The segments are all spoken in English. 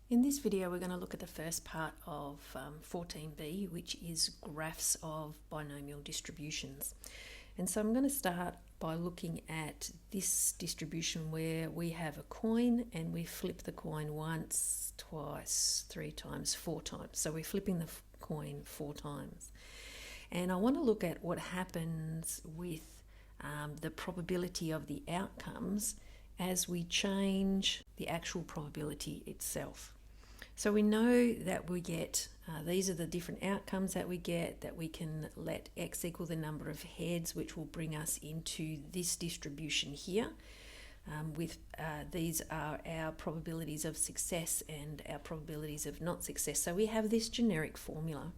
In this video, we're going to look at the first part of 14b, which is graphs of binomial distributions. And so I'm going to start by looking at this distribution where we have a coin and we flip the coin once, twice, 3 times, 4 times. So we're flipping the coin 4 times. And I want to look at what happens with the probability of the outcomes as we change the actual probability itself. So we know that we get, these are the different outcomes that we get, that we can let x equal the number of heads, which will bring us into this distribution here. These are our probabilities of success and our probabilities of not success. So we have this generic formula.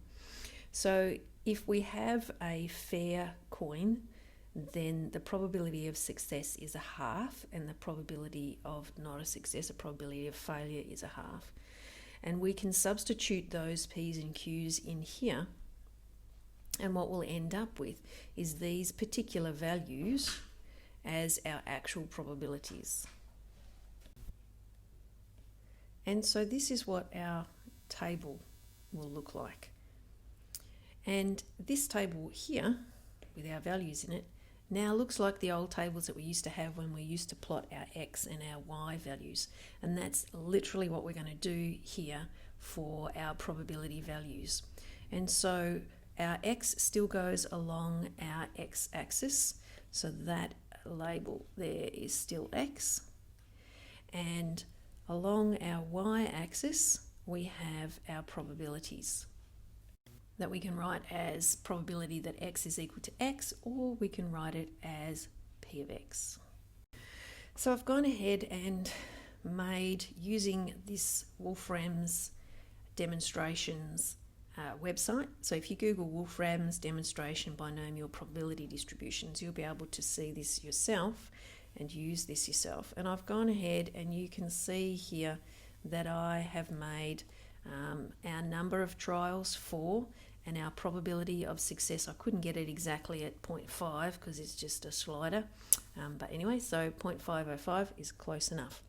So if we have a fair coin, then the probability of success is a half, and the probability of not a success, a probability of failure, is a half. And we can substitute those P's and Q's in here, and what we'll end up with is these particular values as our actual probabilities. And so this is what our table will look like. And this table here, with our values in it, now looks like the old tables that we used to have when we used to plot our x and our y values. And that's literally what we're going to do here for our probability values. And so our x still goes along our x-axis, so that label there is still x. And along our y-axis we have our probabilities that we can write as probability that x is equal to x, or we can write it as p of x. So I've gone ahead and made, using this Wolfram's demonstrations website. So if you Google Wolfram's demonstration binomial probability distributions, you'll be able to see this yourself and use this yourself. And I've gone ahead and you can see here that I have made our number of trials for, and our probability of success. I couldn't get it exactly at 0.5 because it's just a slider, but anyway, so 0.505 is close enough.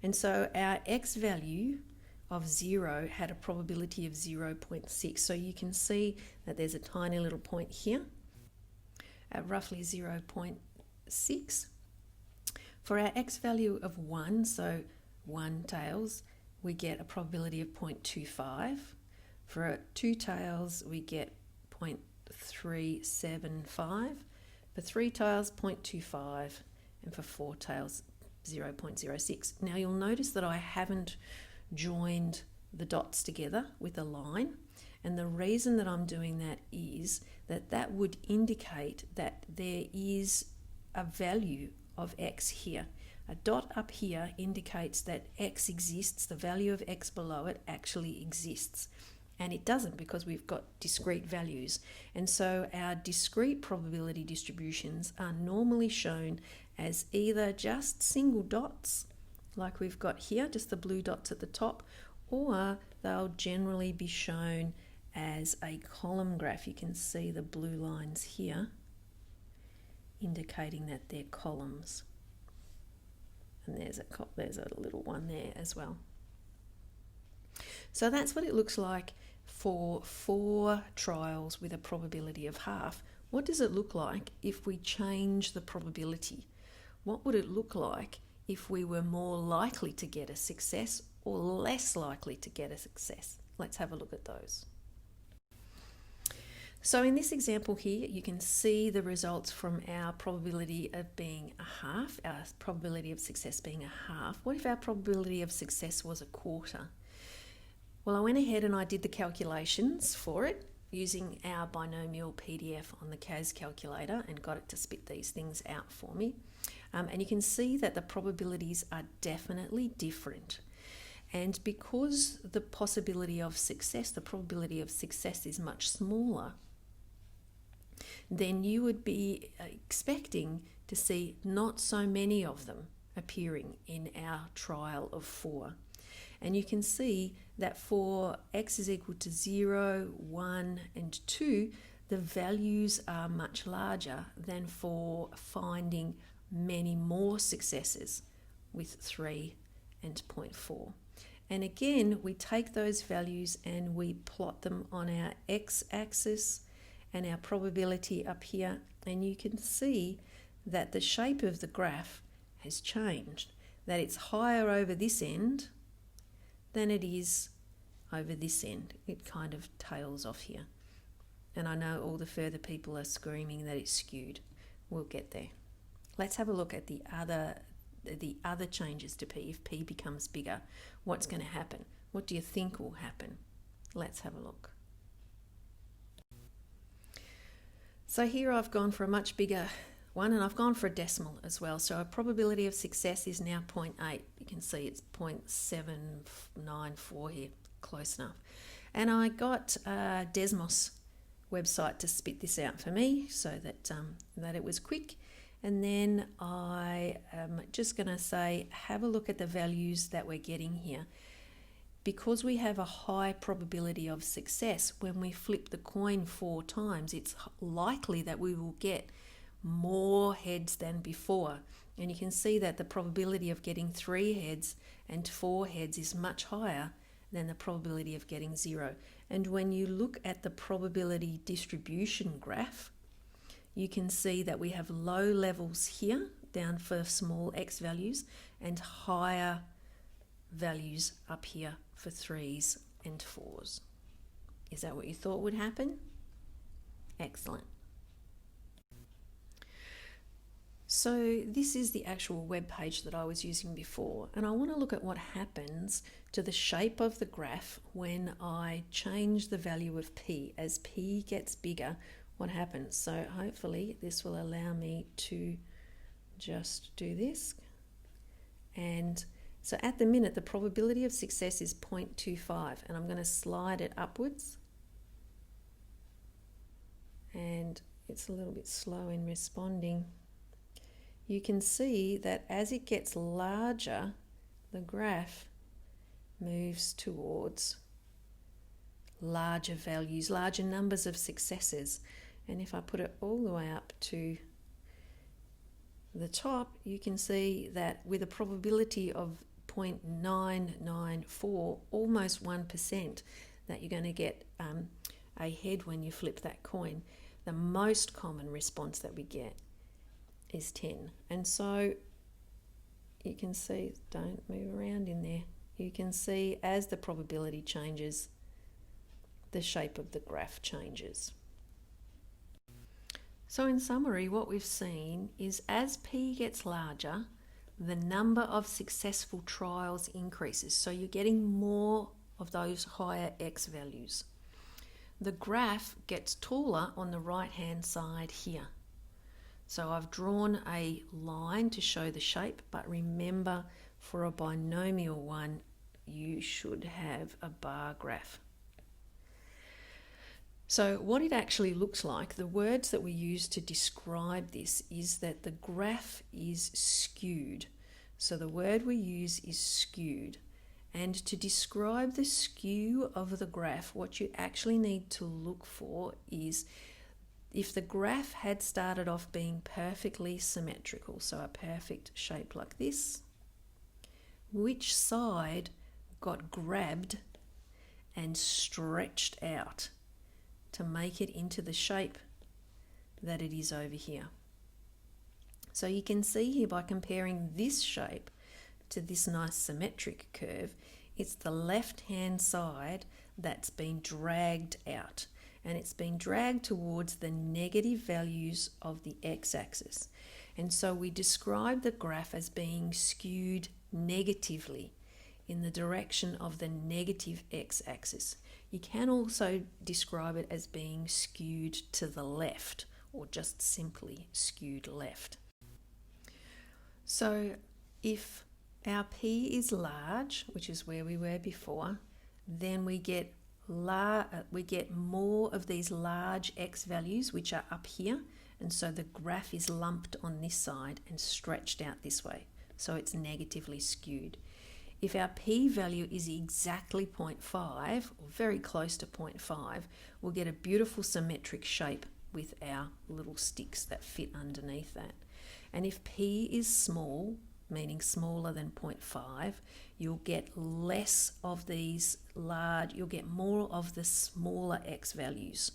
And so our x value of 0 had a probability of 0.6, so you can see that there's a tiny little point here at roughly 0.6. For our x value of 1, so 1 tails, we get a probability of 0.25. For 2 tails, we get 0.375. For 3 tails, 0.25. And for 4 tails, 0.06. Now you'll notice that I haven't joined the dots together with a line. And the reason that I'm doing that is that that would indicate that there is a value of x here. A dot up here indicates that x exists, the value of x below it actually exists. And it doesn't, because we've got discrete values. And so our discrete probability distributions are normally shown as either just single dots, like we've got here, just the blue dots at the top, or they'll generally be shown as a column graph. You can see the blue lines here indicating that they're columns. And there's a little one there as well. So that's what it looks like for 4 trials with a probability of half. What does it look like if we change the probability? What would it look like if we were more likely to get a success or less likely to get a success? Let's have a look at those. So in this example here, you can see the results from our probability of being a half, our probability of success being a half. What if our probability of success was a quarter? Well, I went ahead and I did the calculations for it using our binomial PDF on the CAS calculator and got it to spit these things out for me. And you can see that the probabilities are definitely different. And because the possibility of success, the probability of success is much smaller, then you would be expecting to see not so many of them appearing in our trial of 4. And you can see that for x is equal to 0, 1 and 2, the values are much larger than for finding many more successes with 3 and 0.4. And again, we take those values and we plot them on our x-axis and our probability up here, and you can see that the shape of the graph has changed, that it's higher over this end than it is over this end. It kind of tails off here. And I know all the further people are screaming that it's skewed. We'll get there. Let's have a look at the other changes to P. If P becomes bigger, what's going to happen? What do you think will happen? Let's have a look. So here I've gone for a much bigger one, and I've gone for a decimal as well. So our probability of success is now 0.8. You can see it's 0.794 here, close enough. And I got Desmos website to spit this out for me so that that it was quick. And then I am just going to say, have a look at the values that we're getting here. Because we have a high probability of success, when we flip the coin 4 times, it's likely that we will get more heads than before. And you can see that the probability of getting 3 heads and 4 heads is much higher than the probability of getting 0. And when you look at the probability distribution graph, you can see that we have low levels here down for small x values and higher values up here for 3s and 4s. Is that what you thought would happen? Excellent. So this is the actual web page that I was using before, and I want to look at what happens to the shape of the graph when I change the value of P. As P gets bigger, what happens? So hopefully this will allow me to just do this. And so at the minute, the probability of success is 0.25, and I'm going to slide it upwards. And it's a little bit slow in responding. You can see that as it gets larger, the graph moves towards larger values, larger numbers of successes. And if I put it all the way up to the top, you can see that with a probability of 0.994, almost 1%, that you're going to get a head when you flip that coin. The most common response that we get is 10. And so you can see, don't move around in there, you can see as the probability changes, the shape of the graph changes. So in summary, what we've seen is as P gets larger, the number of successful trials increases. So you're getting more of those higher X values. The graph gets taller on the right-hand side here. So I've drawn a line to show the shape, but remember, for a binomial one, you should have a bar graph. So what it actually looks like, the words that we use to describe this is that the graph is skewed. So the word we use is skewed. And to describe the skew of the graph, what you actually need to look for is if the graph had started off being perfectly symmetrical, so a perfect shape like this, which side got grabbed and stretched out to make it into the shape that it is over here. So you can see here by comparing this shape to this nice symmetric curve, it's the left-hand side that's been dragged out, and it's been dragged towards the negative values of the x-axis. And so we describe the graph as being skewed negatively in the direction of the negative x-axis. You can also describe it as being skewed to the left, or just simply skewed left. So if our P is large, which is where we were before, then we get more of these large X values, which are up here, and so the graph is lumped on this side and stretched out this way, so it's negatively skewed. If our P value is exactly 0.5, or very close to 0.5, we'll get a beautiful symmetric shape with our little sticks that fit underneath that. And if P is small, meaning smaller than 0.5, you'll get less of these large, you'll get more of the smaller x values.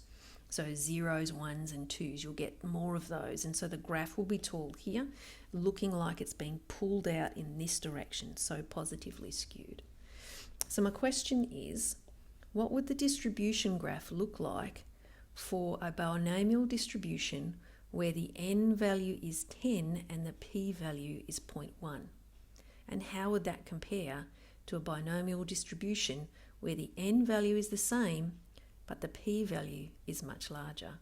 So zeros, ones and twos, you'll get more of those. And so the graph will be tooled here, looking like it's being pulled out in this direction, so positively skewed. So my question is, what would the distribution graph look like for a binomial distribution where the n value is 10 and the p value is 0.1? And how would that compare to a binomial distribution where the n value is the same but the p-value is much larger?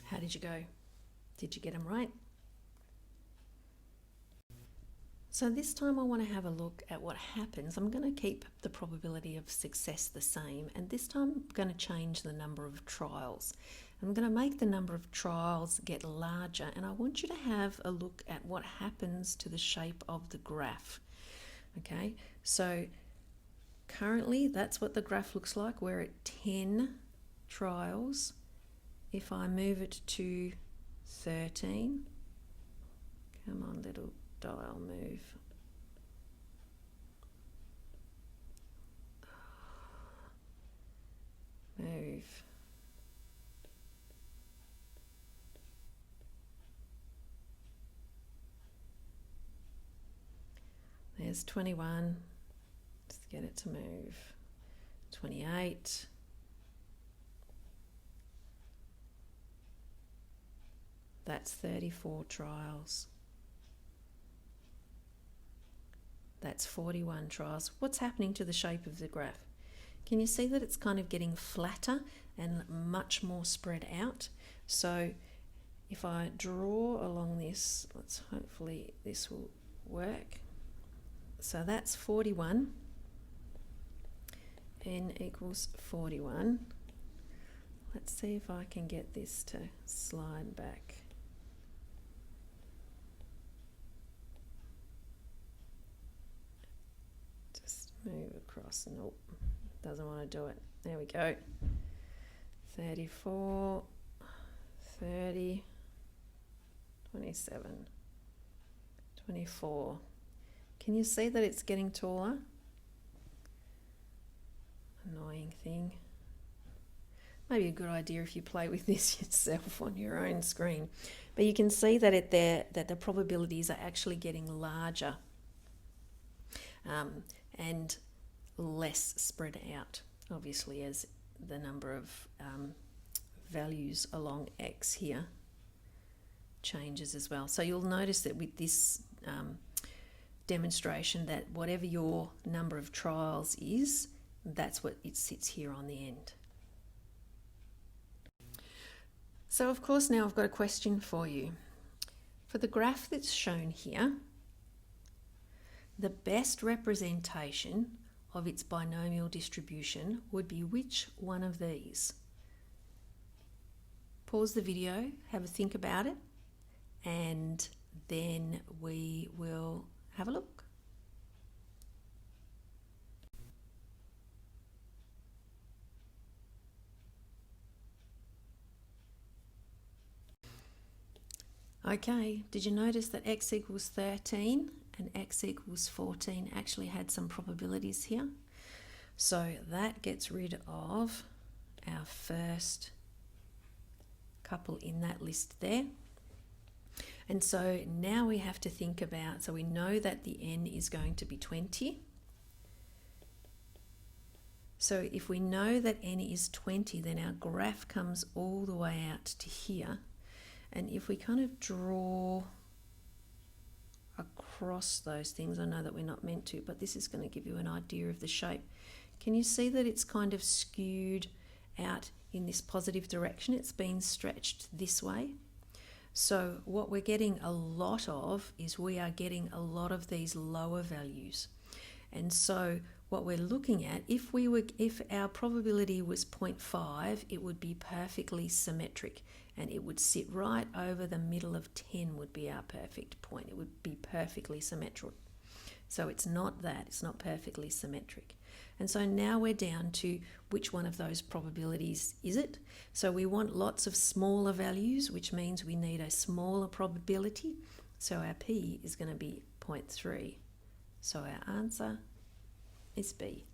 How did you go? Did you get them right? So this time I want to have a look at what happens. I'm going to keep the probability of success the same, and this time I'm going to change the number of trials. I'm going to make the number of trials get larger, and I want you to have a look at what happens to the shape of the graph. Okay, so currently that's what the graph looks like. We're at 10 trials. If I move it to 13, come on little dial, move. Move. There's 21. Let's get it to move. 28. That's 34 trials. That's 41 trials. What's happening to the shape of the graph? Can you see that it's kind of getting flatter and much more spread out? So if I draw along this, hopefully this will work. So that's 41. N equals 41. Let's see if I can get this to slide back. Just move across. Nope, doesn't want to do it. There we go. 34, 30, 27, 24. Can you see that it's getting taller? Annoying thing. Maybe a good idea if you play with this yourself on your own screen. But you can see that that the probabilities are actually getting larger and less spread out, obviously, as the number of values along x here changes as well. So you'll notice that with this demonstration that whatever your number of trials is, that's what it sits here on the end. So of course now I've got a question for you. For the graph that's shown here, the best representation of its binomial distribution would be which one of these? Pause the video, have a think about it, and then we will have a look. Okay, did you notice that x equals 13 and x equals 14 actually had some probabilities here? So that gets rid of our first couple in that list there. And so now we have to think about, so we know that the n is going to be 20. So if we know that n is 20, then our graph comes all the way out to here. And if we kind of draw across those things, I know that we're not meant to, but this is going to give you an idea of the shape. Can you see that it's kind of skewed out in this positive direction? It's been stretched this way. So what we're getting a lot of is we are getting a lot of these lower values. And so what we're looking at, if our probability was 0.5, it would be perfectly symmetric, and it would sit right over the middle of 10 would be our perfect point. It would be perfectly symmetric. So it's not that, it's not perfectly symmetric. And so now we're down to which one of those probabilities is it. So we want lots of smaller values, which means we need a smaller probability. So our p is going to be 0.3. So our answer is B.